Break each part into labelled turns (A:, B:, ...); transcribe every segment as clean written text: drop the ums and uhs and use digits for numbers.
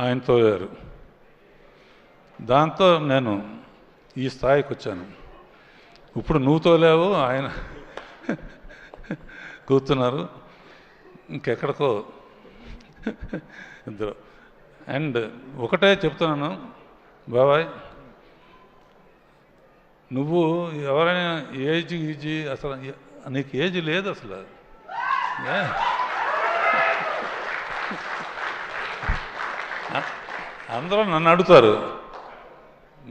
A: ఆయన తోలారు. దాంతో నేను ఈ స్థాయికి వచ్చాను. ఇప్పుడు నువ్వు తోలావు, ఆయన కూర్చున్నారు ఇంకెక్కడికో ఇద్దరు. అండ్ ఒకటే చెప్తున్నాను బాబాయ్, నువ్వు ఎవరైనా ఏజ్ అసలు నీకు ఏజ్ లేదు అసలు. అందరూ నన్ను అడుగుతారు,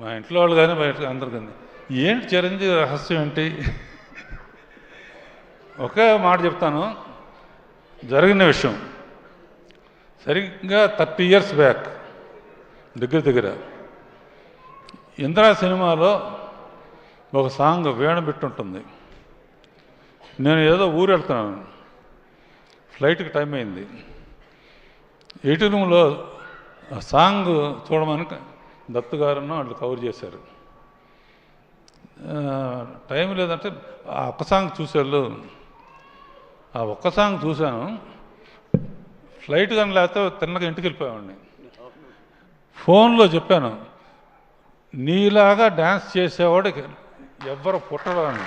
A: మా ఇంట్లో వాళ్ళు కానీ బయట అందరు కానీ, ఏంటి చిరంజీవి రహస్యం ఏంటి? ఒకే మాట చెప్తాను, జరిగిన విషయం. సరిగ్గా 30 years బ్యాక్ దగ్గర ఇందిరా సినిమాలో ఒక సాంగ్ వీణ పెట్టుంటుంది. నేను ఏదో ఊరు వెళ్తున్నాను, ఫ్లైట్కి టైం అయింది. ఎయిటింగ్ రూమ్లో ఆ సాంగ్ చూడమని దత్తు గారును వాళ్ళు కవర్ చేశారు. టైం లేదంటే ఆ ఒక్క సాంగ్ చూసేవాళ్ళు. ఆ ఒక్క సాంగ్ చూశాను. ఫ్లైట్ కానీ లేకపోతే తిన్నగా ఇంటికి వెళ్ళిపోయామండి. ఫోన్లో చెప్పాను, నీలాగా డ్యాన్స్ చేసేవాడికి ఎవ్వరు పుట్టరు అని.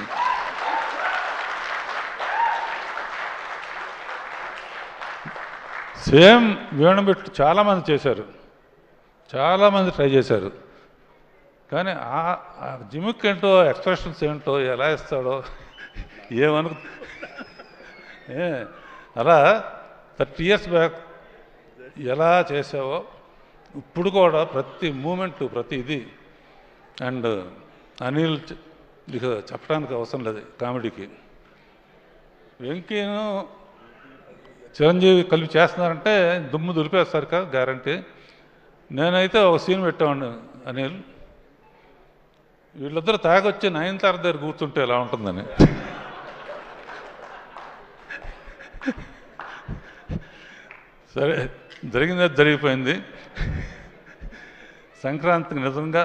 A: సేమ్ వీణబెట్టు చాలామంది చేశారు, చాలామంది ట్రై చేశారు. కానీ ఆ జిమిక్ ఏంటో, ఎక్స్ప్రెషన్స్ ఏంటో, ఎలా ఇస్తాడో ఏమను. అలా 30 years బ్యాక్ ఎలా చేసావో ఇప్పుడు కూడా ప్రతి మూమెంటు, ప్రతి ఇది. అండ్ అనిల్ ఇక చెప్పడానికి అవసరం లేదు, కామెడీకి. వెంకీను చిరంజీవి కలిపి చేస్తున్నారంటే దుమ్ము దులిపేస్తారు కదా, గ్యారంటీ. నేనైతే ఒక సీన్ పెట్టామండి అనిల్, వీళ్ళిద్దరూ తాగొచ్చి 9th దగ్గర కూర్చుంటే ఎలా ఉంటుందని. సరే, జరిగింది జరిగిపోయింది. సంక్రాంతికి నిజంగా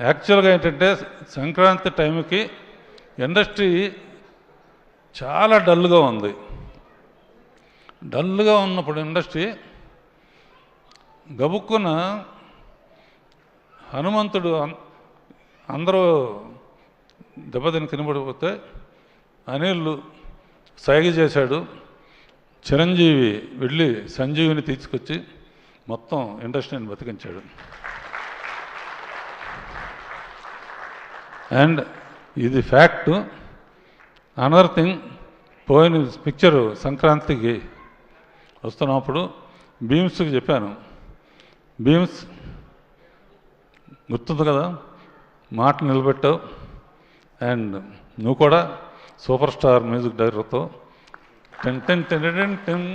A: యాక్చువల్గా ఏంటంటే సంక్రాంతి టైంకి ఇండస్ట్రీ చాలా డల్గా ఉంది. డల్గా ఉన్నప్పుడు ఇండస్ట్రీ గబుక్కున హనుమంతుడు అందరూ దెబ్బతిని కినబడిపోతే అనిల్ సైగ చేశాడు. చిరంజీవి వెళ్ళి సంజీవిని తీసుకొచ్చి మొత్తం ఇండస్ట్రీని బతికించాడు. అండ్ ఇది ఫ్యాక్టు. అనదర్ థింగ్, పోయిన పిక్చరు సంక్రాంతికి వస్తున్నప్పుడు భీమ్స్కి చెప్పాను, భీమ్స్ గుర్తుంది కదా, మాట నిలబెట్టావు. అండ్ నువ్వు కూడా సూపర్ స్టార్ మ్యూజిక్ డైరెక్టర్తో ten ten ten ten ten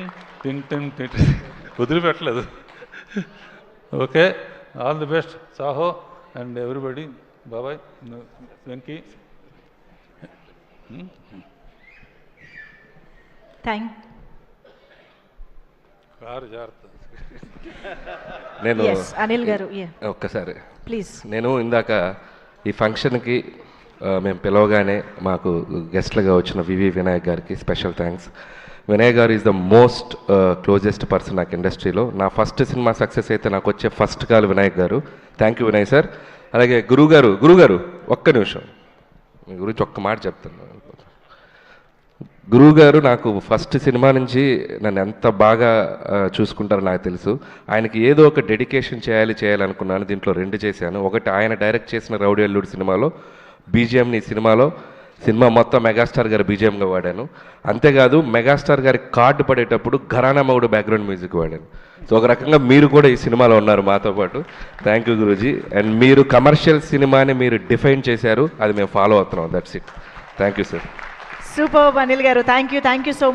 A: ten ten ten వదిలిపెట్టలేదు. Okay, all the best Saaho and everybody. బాబాయ్, వెంకీ. కారు జాగ్రత్త.
B: నేను
C: అనిల్ గారు
B: ఒక్కసారి
C: ప్లీజ్.
B: నేను ఇందాక ఈ ఫంక్షన్కి మేము పిలవగానే మాకు గెస్ట్లుగా వచ్చిన వివి వినాయక్ గారికి స్పెషల్ థ్యాంక్స్. వినాయక్ గారు is the most closest person నాకు ఇండస్ట్రీలో. నా ఫస్ట్ సినిమా సక్సెస్ అయితే నాకు వచ్చే ఫస్ట్ కాల్ వినాయక్ గారు. Thank you Vinayak sir. అలాగే గురుగారు ఒక్క నిమిషం మీ గురించి ఒక్క మాట చెప్తాను. గురువుగారు నాకు ఫస్ట్ సినిమా నుంచి నన్ను ఎంత బాగా చూసుకుంటారో నాకు తెలుసు. ఆయనకి ఏదో ఒక డెడికేషన్ చేయాలనుకున్నాను. దీంట్లో 2 చేశాను. ఒకటి ఆయన డైరెక్ట్ చేసిన రౌడీ అల్లుడు సినిమాలో బీజిఎంని సినిమా మొత్తం మెగాస్టార్ గారి బీజిఎంగా వాడాను. అంతేకాదు మెగాస్టార్ గారి కార్డు పడేటప్పుడు ఘరానా మౌడు బ్యాక్గ్రౌండ్ మ్యూజిక్ వాడాను. సో ఒక రకంగా మీరు కూడా ఈ సినిమాలో ఉన్నారు మాతో పాటు. Thank you Guruji. అండ్ మీరు కమర్షియల్ సినిమాని మీరు డిఫైన్ చేశారు, అది మేము ఫాలో అవుతున్నాం. That's it. Thank you sir.
C: Super Anil గారు, థ్యాంక్ యూ సో మచ్.